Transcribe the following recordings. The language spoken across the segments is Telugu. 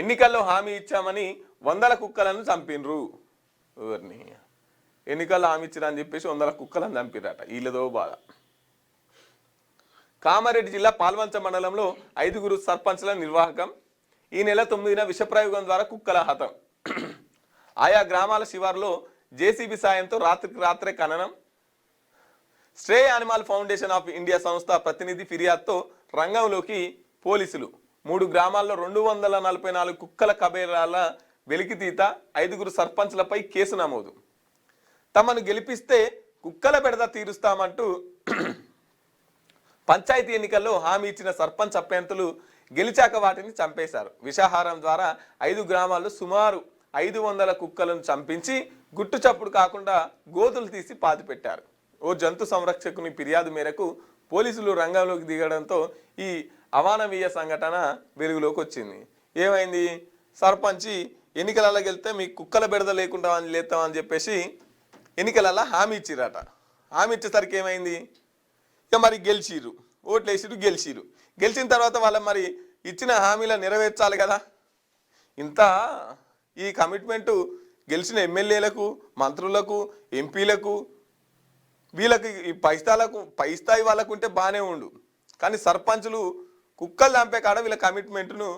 ఎన్నికల్లో హామీ ఇచ్చామని వందల కుక్కలను చంపినరు. ఎవరిని ఎన్నికల్లో హామీ ఇచ్చిరని చెప్పేసి వందల కుక్కలను చంపిరట. వీళ్ళదో బాధ. కామారెడ్డి జిల్లా పాల్వంచ మండలంలో 5గురు సర్పంచ్ల నిర్వాహకం. ఈ నెల 9న విషప్రయోగం ద్వారా కుక్కల హతం. ఆయా గ్రామాల శివార్లో జేసీబీ సాయంతో రాత్రికి రాత్రే ఖననం. Stray animal foundation of India సంస్థ ప్రతినిధి ఫిర్యాదుతో రంగంలోకి పోలీసులు. 3 గ్రామాల్లో 244 కుక్కల కబేరాల వెలికితీత. 5గురు సర్పంచ్లపై కేసు నమోదు. తమను గెలిపిస్తే కుక్కల బెడద తీరుస్తామంటూ పంచాయతీ ఎన్నికల్లో హామీ ఇచ్చిన సర్పంచ్ అభ్యర్థులు గెలిచాక వాటిని చంపేశారు. విషాహారం ద్వారా 5 గ్రామాల్లో సుమారు 500 కుక్కలను చంపించి గుట్టు చప్పుడు కాకుండా గోతులు తీసి పాతిపెట్టారు. ఓ జంతు సంరక్షకుని ఫిర్యాదు మేరకు పోలీసులు రంగంలోకి దిగడంతో ఈ అమానవీయ సంఘటన వెలుగులోకి వచ్చింది. ఏమైంది? సర్పంచి ఎన్నికలలో గెలిస్తే మీకు కుక్కల బెడద లేకుండా లేస్తామని చెప్పేసి ఎన్నికలలో హామీ ఇచ్చిరట. హామీ ఇచ్చేసరికి ఏమైంది? ఇక మరి గెలిచిరు, ఓట్లు వేసిరు, గెలిచిన తర్వాత వాళ్ళ మరి ఇచ్చిన హామీల నెరవేర్చాలి కదా. ఇంత ఈ కమిట్మెంటు గెలిచిన ఎమ్మెల్యేలకు, మంత్రులకు, ఎంపీలకు, వీళ్ళకి ఈ పై స్థాయి వాళ్ళకు ఉంటే బాగానే ఉండు. కానీ సర్పంచులు కుక్కలు చంపే కాడ వీళ్ళ కమిట్మెంట్ను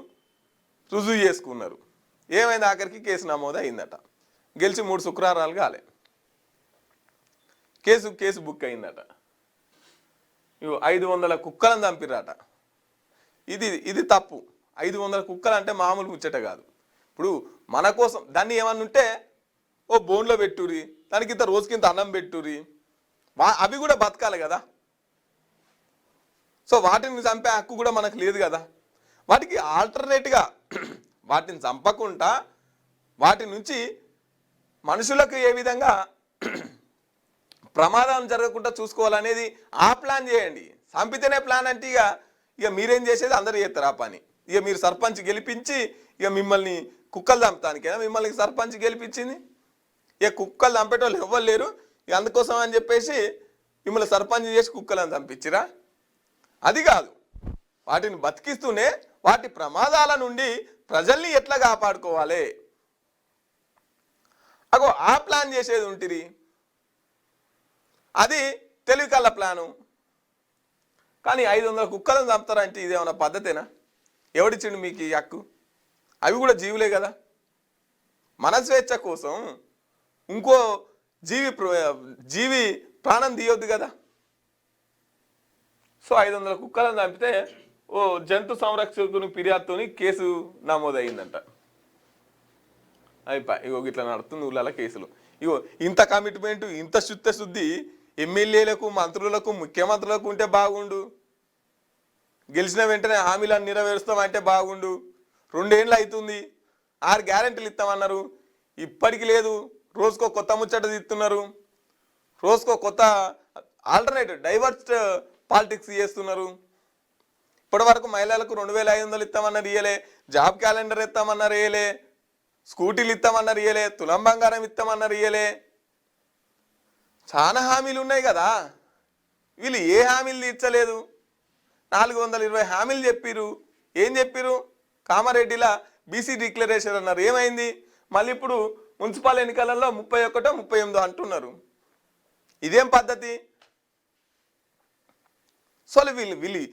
రుజువు చేసుకున్నారు. ఏమైంది? ఆఖరికి కేసు నమోదు అయిందట. గెలిచి 3 శుక్రవారాలు కాలే, కేసు బుక్ అయిందట. 500 కుక్కలను చంపిరట. ఇది తప్పు. 500 కుక్కలు అంటే మామూలు ముచ్చట కాదు. ఇప్పుడు మన కోసం దాన్ని ఏమన్నా ఉంటే ఓ బోన్లో పెట్టుర్రి, దానికి ఇంత రోజుకింత అన్నం పెట్టుర్రి, అవి కూడా బతకాలి కదా. సో వాటిని చంపే హక్కు కూడా మనకు లేదు కదా. వాటికి ఆల్టర్నేట్గా వాటిని చంపకుండా వాటి నుంచి మనుషులకు ఏ విధంగా ప్రమాదం జరగకుండా చూసుకోవాలనేది ఆ ప్లాన్ చేయండి. చంపితేనే ప్లాన్ అంటే ఇక మీరేం చేసేది అందరూ చేస్తారు ఆ పని. ఇక మీరు సర్పంచ్ గెలిపించి ఇక మిమ్మల్ని కుక్కలు చంపడానికైనా మిమ్మల్ని సర్పంచ్ గెలిపించింది. ఇక కుక్కలు చంపేటోళ్ళు ఎవ్వరు లేరు. ఇక అందుకోసం అని చెప్పేసి మిమ్మల్ని సర్పంచ్ చేసి కుక్కలను చంపించిరా? అది కాదు. వాటిని బతికిస్తూనే వాటి ప్రమాదాల నుండి ప్రజల్ని ఎట్లా కాపాడుకోవాలి ఆ ప్లాన్ చేసేది ఉంటుంది. అది తెలివికల్ల ప్లాను. కానీ 500 కుక్కలను చంపుతారంటే ఇదేమన్నా పద్ధతేనా? ఎవడిచ్చిండు మీకు ఈ హక్కు? అవి కూడా జీవులే కదా. మన స్వేచ్ఛ కోసం ఇంకో జీవి ప్రాణం తీయొద్దు కదా. సో 500 కుక్కలను చంపితే ఓ జంతు సంరక్షకుని ఫిర్యాదుతో కేసు నమోదయ్యిందంట. అయిపోయి ఇగో ఇట్లా నడుతుంది ఊళ్ళ కేసులు. ఇగో ఇంత కమిట్మెంట్, ఇంత శుద్ధి ఎమ్మెల్యేలకు, మంత్రులకు, ముఖ్యమంత్రులకు ఉంటే బాగుండు. గెలిచిన వెంటనే హామీలను నెరవేరుస్తామంటే బాగుండు. 2 ఏళ్ళు అవుతుంది, 6 గ్యారెంటీలు ఇస్తామన్నారు, ఇప్పటికి లేదు. రోజుకో కొత్త ముచ్చట తీస్తున్నారు, రోజుకో కొత్త ఆల్టర్నేటివ్ డైవర్స్ పాలిటిక్స్ చేస్తున్నారు. ఇప్పటి వరకు మహిళలకు 2500 ఇస్తామన్నారు, ఇయ్యలే. జాబ్ క్యాలెండర్ ఇస్తామన్నారు, ఇయ్యలే. స్కూటీలు ఇస్తామన్నారు, ఇయ్యలే. తులం బంగారం ఇస్తామన్నారు, ఇయ్యలే. చాలా హామీలు ఉన్నాయి కదా. వీళ్ళు ఏ హామీలు తీర్చలేదు. 420 హామీలు చెప్పిరు. ఏం చెప్పిరు? కామారెడ్డిలా బీసీ డిక్లరేషన్ అన్నారు, ఏమైంది? మళ్ళీ ఇప్పుడు మున్సిపల్ ఎన్నికలలో 31, 38 అంటున్నారు. ఇదేం పద్ధతి? సో వీళ్ళు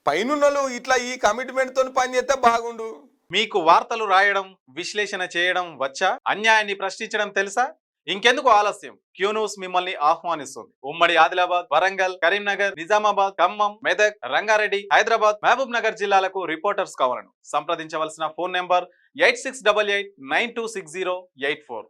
పైనున్నోళ్ళు ఇట్లా ఈ కమిట్మెంట్తో పని చేస్తే బాగుండు. మీకు వార్తలు రాయడం, విశ్లేషణ చేయడం వచ్చా? అన్యాయాన్ని ప్రశ్నించడం తెలుసా? ఇంకెందుకు ఆలస్యం? క్యూ న్యూస్ మిమ్మల్ని ఆహ్వానిస్తుంది. ఉమ్మడి ఆదిలాబాద్, వరంగల్, కరీంనగర్, నిజామాబాద్, ఖమ్మం, మెదక్, రంగారెడ్డి, హైదరాబాద్, మహబూబ్ నగర్ జిల్లాలకు రిపోర్టర్స్ కావాలను సంప్రదించవలసిన ఫోన్ నెంబర్ 8688926084.